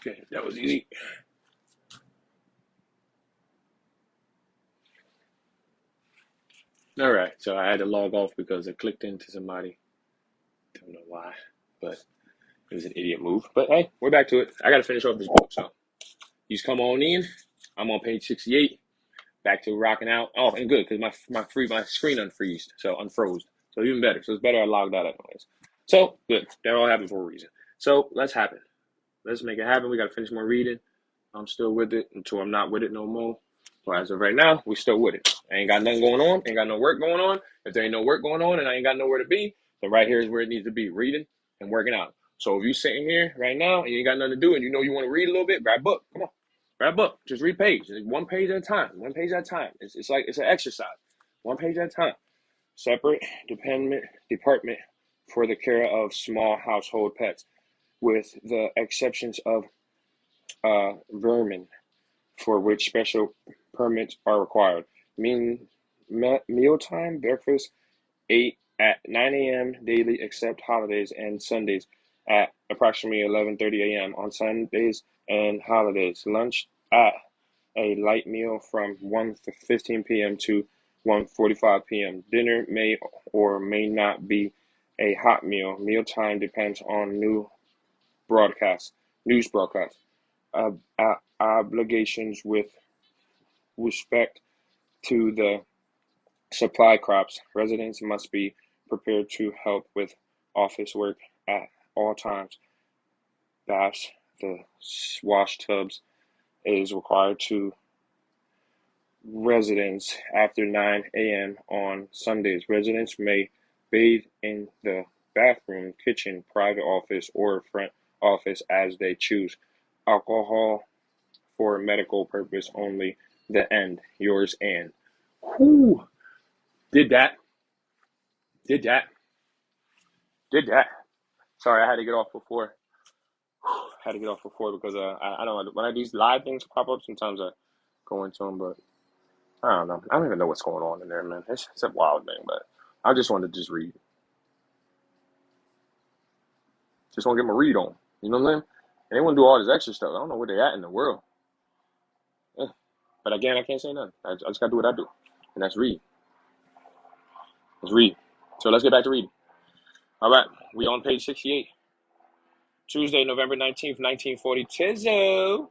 Okay, that was easy. All right, so I had to log off because I clicked into somebody. Don't know why, but it was an idiot move. But hey, we're back to it. I got to finish off this book, so you just come on in. I'm on page 68. Back to rocking out. Oh, and good because my screen unfreezed, so unfroze. So even better. So it's better I logged out anyways. So good. That all happened for a reason. So let's happen. Let's make it happen. We got to finish more reading. I'm still with it until I'm not with it no more. But as of right now, we still with it. I ain't got nothing going on. Ain't got no work going on. If there ain't no work going on and I ain't got nowhere to be, then right here is where it needs to be, reading and working out. So if you sitting here right now and you ain't got nothing to do and you know you want to read a little bit, grab a book. Come on. Grab a book. Just read page. One page at a time. One page at a time. It's like it's an exercise. One page at a time. Separate department for the care of small household pets, with the exceptions of vermin, for which special permits are required. Mealtime, breakfast, 8 at 9 a.m. daily except holidays and Sundays at approximately 11:30 a.m. on Sundays and holidays. Lunch at a light meal from 1:15 p.m. to 1:45 p.m. Dinner may or may not be a hot meal. Mealtime depends on news broadcasts. Obligations with respect to the supply crops. Residents must be prepared to help with office work at all times. Baths, the wash tubs is required to residents after 9 a.m. on Sundays. Residents may bathe in the bathroom, kitchen, private office, or front office as they choose. Alcohol for medical purpose only. The end. Yours, Anne. Whoo! Did that. Did that. Did that. Sorry, I had to get off before. Had to get off before because I don't know when these live things pop up. Sometimes I go into them, but I don't know. I don't even know what's going on in there, man. It's a wild thing, but I just wanted to just read. Just want to get my read on. You know what I'm saying? And they want to do all this extra stuff. I don't know where they at in the world. Yeah. But again, I can't say nothing. I just got to do what I do, and that's read. Let's read. So let's get back to reading. All right, we on page 68. Tuesday, November 19th, 1940. Tizzo.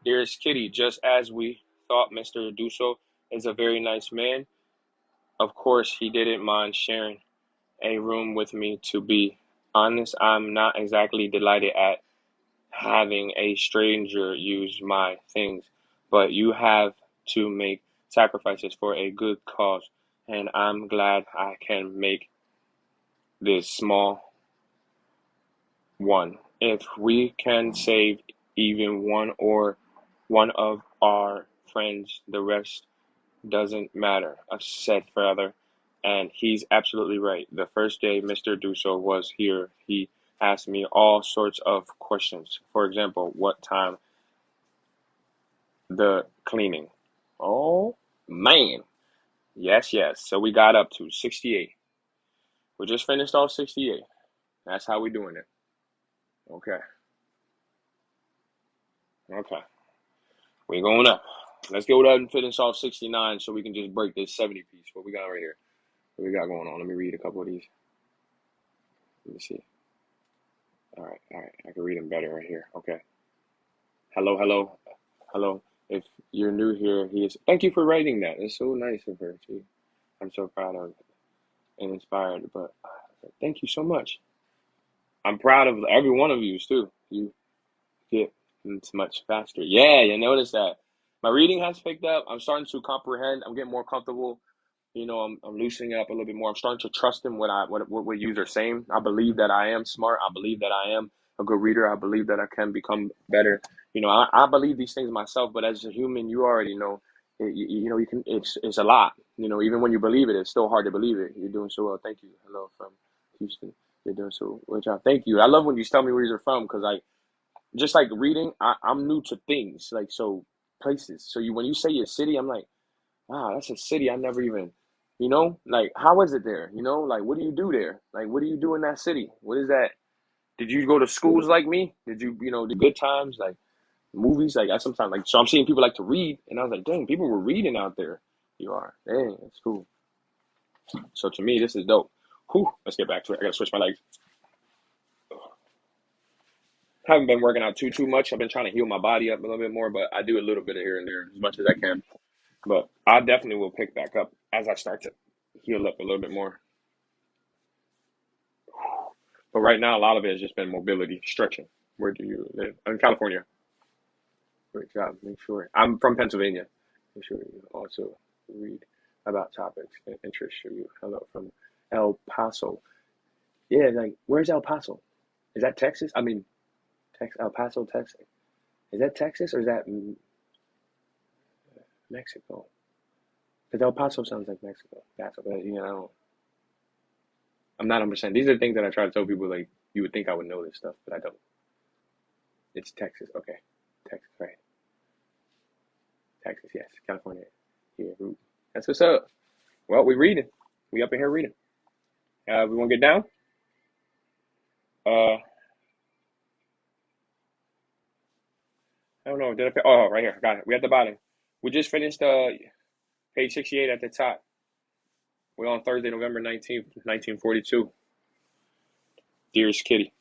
Dearest Kitty, just as we thought, Mr. Dusso is a very nice man. Of course, he didn't mind sharing a room with me. To be honest, I'm not exactly delighted at having a stranger use my things, but you have to make sacrifices for a good cause, and I'm glad I can make this small one. If we can save even one of our friends, the rest doesn't matter, said father. And he's absolutely right. The first day Mr. Dusso was here, he asked me all sorts of questions. For example, what time the cleaning. Oh, man. Yes, yes. So we got up to 68. We just finished off 68. That's how we doing it. Okay. Okay. We're going up. Let's go ahead and finish off 69 so we can just break this 70 piece. What we got right here? What we got going on? Let me read a couple of these. Let me see. All right, all right. I can read them better right here. Okay. Hello, hello, hello. If you're new here, he is. Thank you for writing that. It's so nice of her. Too. I'm so proud of it and inspired. But thank you so much. I'm proud of every one of you too. You get much faster. Yeah, you notice that. My reading has picked up. I'm starting to comprehend. I'm getting more comfortable. I'm loosening it up a little bit more. I'm starting to trust in what you are saying. I believe that I am smart. I believe that I am a good reader. I believe that I can become better. I believe these things myself. But as a human, you already know. You can. It's a lot. Even when you believe it, it's still hard to believe it. You're doing so well. Thank you. Hello from Houston. You're doing so good job. Thank you. I love when you tell me where you're from because just like reading, I'm new to things like so places. So when you say your city, I'm like, wow, that's a city I never even, like how is it there? Like what do you do there? Like what do you do in that city? What is that? Did you go to schools like me? Did you, the good times, like movies? Like I sometimes like, so I'm seeing people like to read, and I was like, dang, people were reading out there. You are, dang, that's cool. So to me, this is dope. Whew, let's get back to it. I gotta switch my legs. Haven't been working out too much. I've been trying to heal my body up a little bit more, but I do a little bit of here and there as much as I can. But I definitely will pick back up as I start to heal up a little bit more. But right now, a lot of it has just been mobility, stretching. Where do you live? I'm in California. Great job. Make sure. I'm from Pennsylvania. Make sure you also read about topics that interest you. Hello from El Paso. Yeah, like, where's El Paso? Is that Texas? I mean, El Paso, Texas. Is that Texas or is that Mexico? Because El Paso sounds like Mexico. That's okay. I'm not 100%. These are the things that I try to tell people, like, you would think I would know this stuff, but I don't. It's Texas. Okay. Texas, right. Texas, yes. California. Yeah, that's what's up. Well, we reading. We up in here reading. We want to get down? I don't know. Did I? Oh, right here. Got it. We at the bottom. We just finished page 68 at the top. We're on Thursday, November 19th, 1942. Dearest Kitty,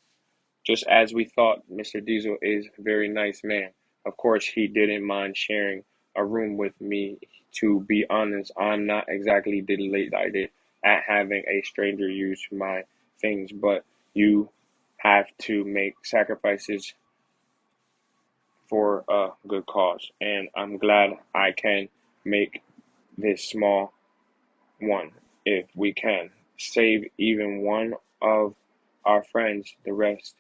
just as we thought, Mr. Diesel is a very nice man. Of course, he didn't mind sharing a room with me. To be honest, I'm not exactly delighted at having a stranger use my things, but you have to make sacrifices for a good cause, and I'm glad I can make this small one. If we can save even one of our friends, the rest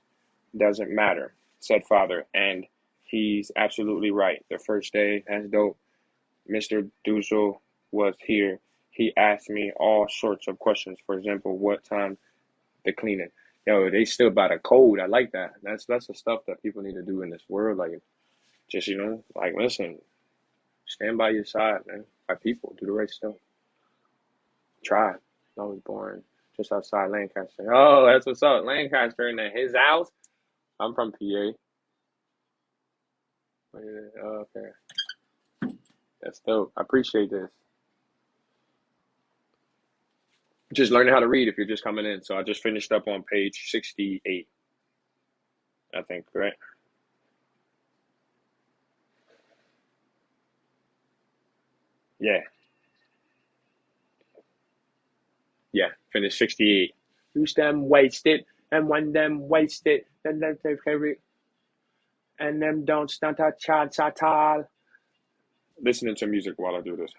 doesn't matter, said father, and he's absolutely right. The first day, that's dope. Mr. Dussel was here. He asked me all sorts of questions. For example, what time the cleaning. Yo, they still by the code. I like that. That's the stuff that people need to do in this world. Like, just, like, listen, stand by your side, man. By people, do the right stuff. Try. I was born just outside Lancaster. Oh, that's what's up. Lancaster and his house. I'm from PA. Oh, okay. That's dope. I appreciate this. Just learning how to read if you're just coming in. So I just finished up on page 68, I think, right? Yeah. Yeah. Finished 68. Use them wasted, and when them wasted, then they carry, and them don't stunt a chance at all. Listening to music while I do this.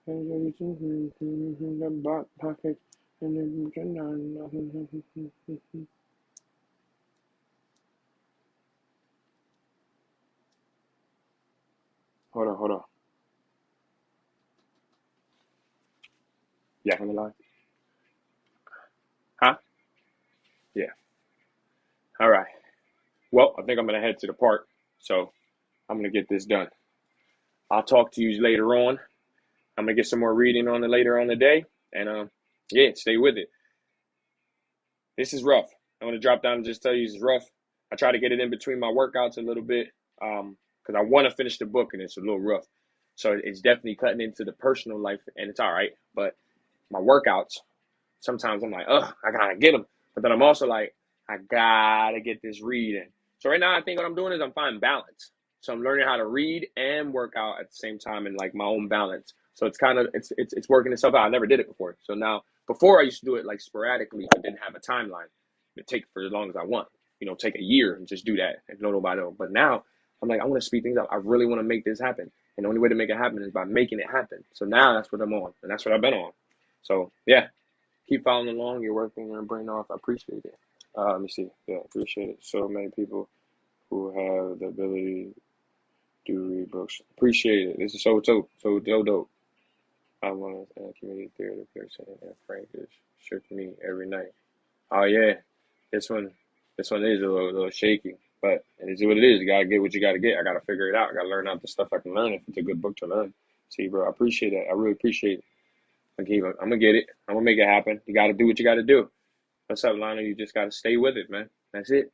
The back pocket. Hold on. Yeah, on the line. Huh? Yeah. All right. Well, I think I'm gonna head to the park, so I'm gonna get this done. I'll talk to you later on. I'm gonna get some more reading on it later on the day, and yeah, stay with it. This is rough. I'm gonna drop down and just tell you it's rough. I try to get it in between my workouts a little bit, because I want to finish the book, and it's a little rough. So it's definitely cutting into the personal life, and it's all right. But my workouts, sometimes I'm like, ugh, I gotta get them. But then I'm also like, I gotta get this reading. So right now, I think what I'm doing is I'm finding balance. So I'm learning how to read and work out at the same time in like my own balance. So it's kind of it's working itself out. I never did it before. So now before I used to do it like sporadically, but didn't have a timeline. It take for as long as I want. Take a year and just do that and no nobody know. But now I'm like, I want to speed things up. I really want to make this happen. And the only way to make it happen is by making it happen. So now that's what I'm on. And that's what I've been on. So yeah, keep following along. You're working your brain off. I appreciate it. Let me see. Yeah, appreciate it. So many people who have the ability to read books. Appreciate it. This is so dope. So dope. I want to community theater person, and Frank is shook me every night. Oh yeah, this one, this one is a little shaky, but it is what it is. You gotta get what you gotta get. I gotta figure it out. I gotta learn out the stuff I can learn if it's a good book to learn. See, bro, I appreciate that. I really appreciate it. I'm gonna get it. I'm gonna make it happen. You gotta do what you gotta do. What's up, Lionel? You just got to stay with it, man. That's it.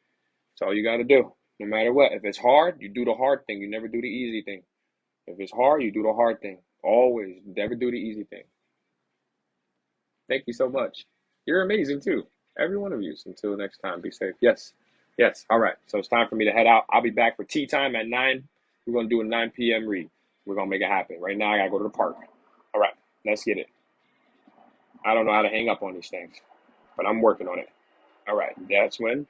That's all you got to do. No matter what. If it's hard, you do the hard thing. You never do the easy thing. If it's hard, you do the hard thing. Always. Never do the easy thing. Thank you so much. You're amazing too. Every one of you. Until next time, be safe. Yes. Yes. All right. So it's time for me to head out. I'll be back for tea time at 9. We're going to do a 9 p.m. read. We're going to make it happen. Right now, I got to go to the park. All right. Let's get it. I don't know how to hang up on these things, but I'm working on it. All right. That's when